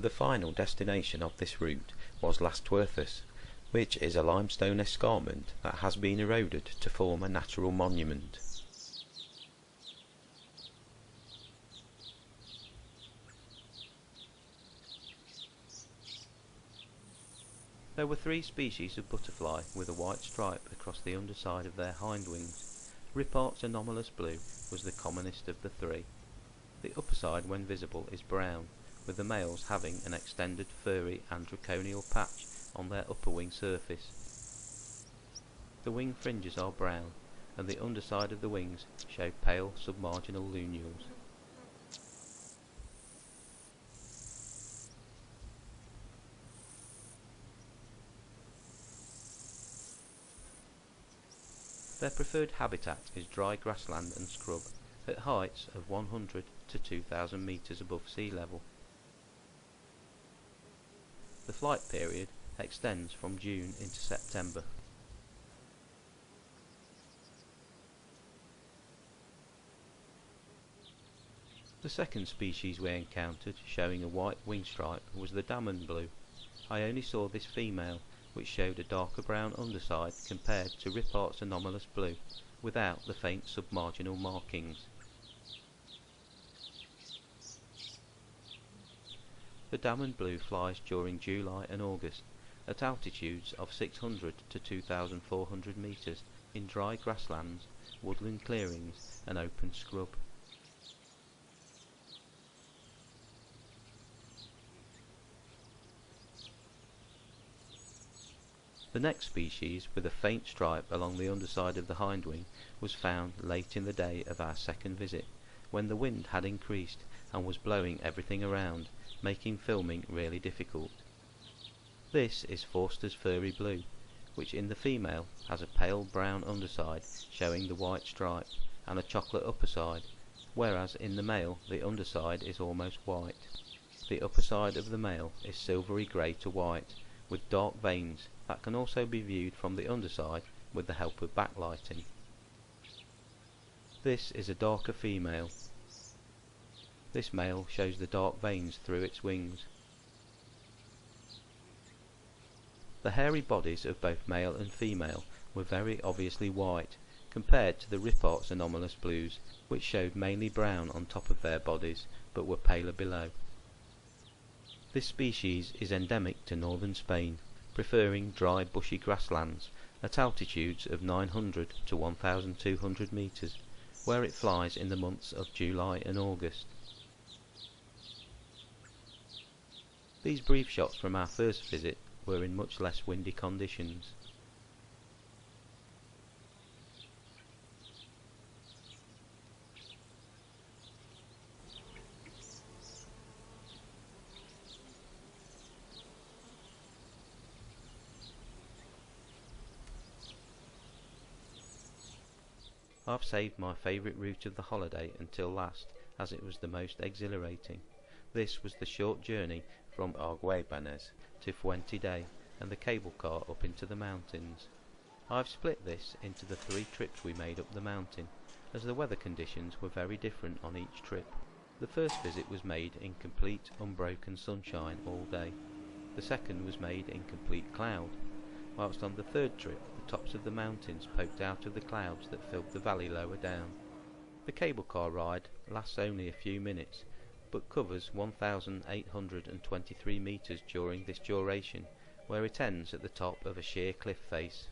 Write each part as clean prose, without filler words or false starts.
The final destination of this route was Lastworthus, which is a limestone escarpment that has been eroded to form a natural monument. There were 3 species of butterfly with a white stripe across the underside of their hind wings. Ripart's anomalous blue was the commonest of the 3. The upper side, when visible, is brown, with the males having an extended furry androconial patch on their upper wing surface. The wing fringes are brown, and the underside of the wings show pale submarginal lunules. Their preferred habitat is dry grassland and scrub, at heights of 100 to 2,000 metres above sea level. The flight period extends from June into September. The second species we encountered showing a white wing stripe was the Damon blue. I only saw this female, which showed a darker brown underside compared to Ripart's anomalous blue, without the faint submarginal markings. The Damon blue flies during July and August, at altitudes of 600 to 2,400 metres in dry grasslands, woodland clearings and open scrub. The next species, with a faint stripe along the underside of the hindwing, was found late in the day of our second visit, when the wind had increased and was blowing everything around, making filming really difficult. This is Forster's furry blue, which in the female has a pale brown underside showing the white stripe and a chocolate upper side, whereas in the male the underside is almost white. The upper side of the male is silvery grey to white, with dark veins that can also be viewed from the underside with the help of backlighting. This is a darker female. This male shows the dark veins through its wings. The hairy bodies of both male and female were very obviously white, compared to the Ripart's anomalous blues, which showed mainly brown on top of their bodies, but were paler below. This species is endemic to northern Spain, preferring dry bushy grasslands at altitudes of 900 to 1,200 metres, where it flies in the months of July and August. These brief shots from our first visit were in much less windy conditions. I've saved my favourite route of the holiday until last, as it was the most exhilarating. This was the short journey from Arguebanes to Fuentedey and the cable car up into the mountains. I've split this into the 3 trips we made up the mountain, as the weather conditions were very different on each trip. The first visit was made in complete unbroken sunshine all day. The second was made in complete cloud, whilst on the third trip the tops of the mountains poked out of the clouds that filled the valley lower down. The cable car ride lasts only a few minutes, but covers 1,823 metres during this duration, where it ends at the top of a sheer cliff face.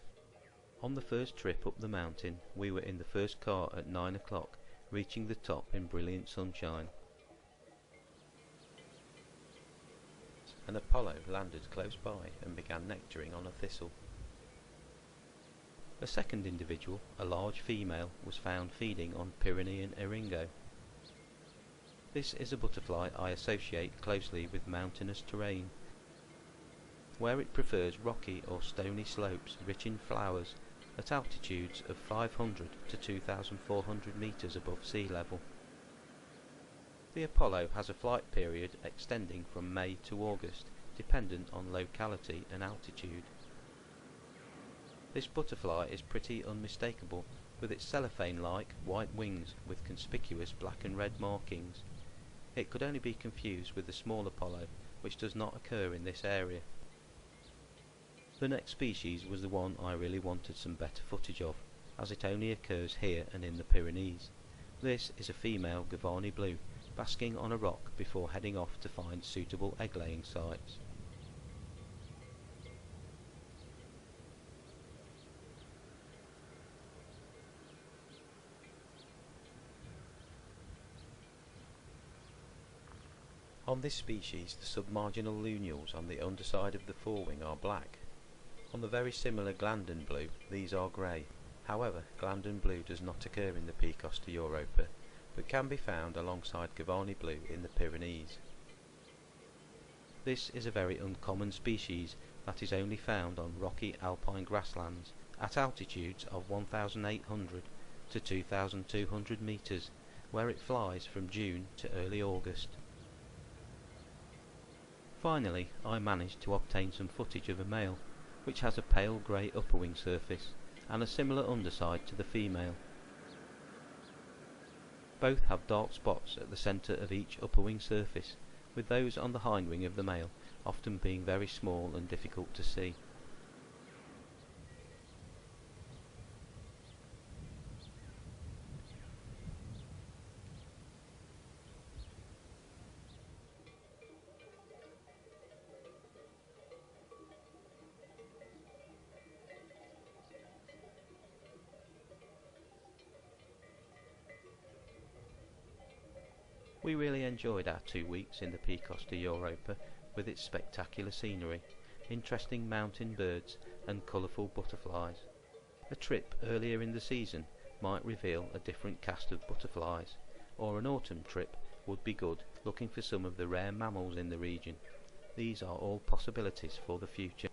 On the first trip up the mountain we were in the first car at 9 o'clock, reaching the top in brilliant sunshine. An Apollo landed close by and began nectaring on a thistle. A second individual, a large female, was found feeding on Pyrenean eringo. This is a butterfly I associate closely with mountainous terrain, where it prefers rocky or stony slopes rich in flowers at altitudes of 500 to 2,400 metres above sea level. The Apollo has a flight period extending from May to August, dependent on locality and altitude. This butterfly is pretty unmistakable, with its cellophane-like white wings with conspicuous black and red markings. It could only be confused with the small Apollo, which does not occur in this area. The next species was the one I really wanted some better footage of, as it only occurs here and in the Pyrenees. This is a female Gavarni blue, basking on a rock before heading off to find suitable egg-laying sites. On this species, the submarginal lunules on the underside of the forewing are black. On the very similar Glandon blue, these are grey. However, Glandon blue does not occur in the Picosta europa, but can be found alongside Gavarni blue in the Pyrenees. This is a very uncommon species that is only found on rocky alpine grasslands at altitudes of 1,800 to 2,200 metres, where it flies from June to early August. Finally, I managed to obtain some footage of a male, which has a pale grey upper wing surface and a similar underside to the female. Both have dark spots at the centre of each upper wing surface, with those on the hind wing of the male often being very small and difficult to see. We really enjoyed our 2 weeks in the Picosta Europa with its spectacular scenery, interesting mountain birds and colourful butterflies. A trip earlier in the season might reveal a different cast of butterflies, or an autumn trip would be good looking for some of the rare mammals in the region. These are all possibilities for the future.